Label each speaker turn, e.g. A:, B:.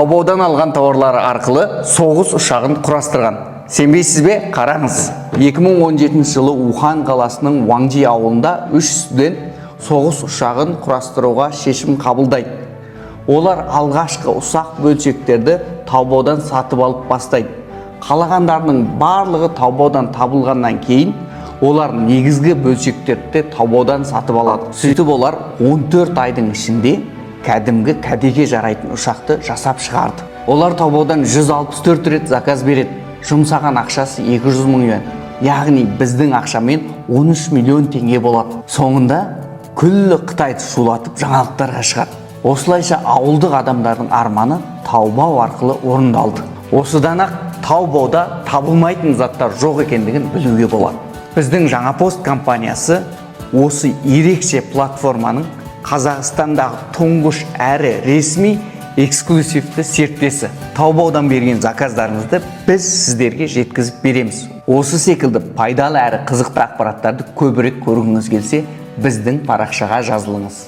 A: Таубаудан алған тауарлары арқылы соғыс ұшағын құрастырған. Сенбейсіз бе? Қараңыз. 2017 жылы Ухан қаласының Уаңжи ауылында 3 студент соғыс ұшағын құрастыруға шешім қабылдайды. Олар алғашқы ұсақ бөлшектерді Таубаудан сатып алып бастайды. Қалағандарының барлығы Таубаудан табылғаннан кейін олар негізгі бөлшектерді Таубаудан сатып алады. Сөйтіп олар 14 айдың ішінде кәдімгі кәдеге жарайтын ұшақты жасап шығарды. Олар Таубаудан 164 рет заказ береді. Жұмсаған ақшасы 200 мың юан. Яғни біздің ақшамен 13 миллион теңге болады. Соңында күллі Қытайды шулатып жаңалықтарға шығады. Осылайша ауылдық адамдардың арманы Таубау арқылы орындалды. Осыдан ақ Таубауда табылмайтын заттар жоқ екендігін білуге болады. Біздің Жаңапост компаниясы осы ерекше платформаның Қазақстандағы тұңғыш әрі ресми эксклюзивті серіктесі. Таубаудан берген заказдарыңызды біз сіздерге жеткізіп береміз. Осы секілді пайдалы әрі қызықты ақпараттарды көбірек көргіңіз келсе, біздің парақшаға жазылыңыз.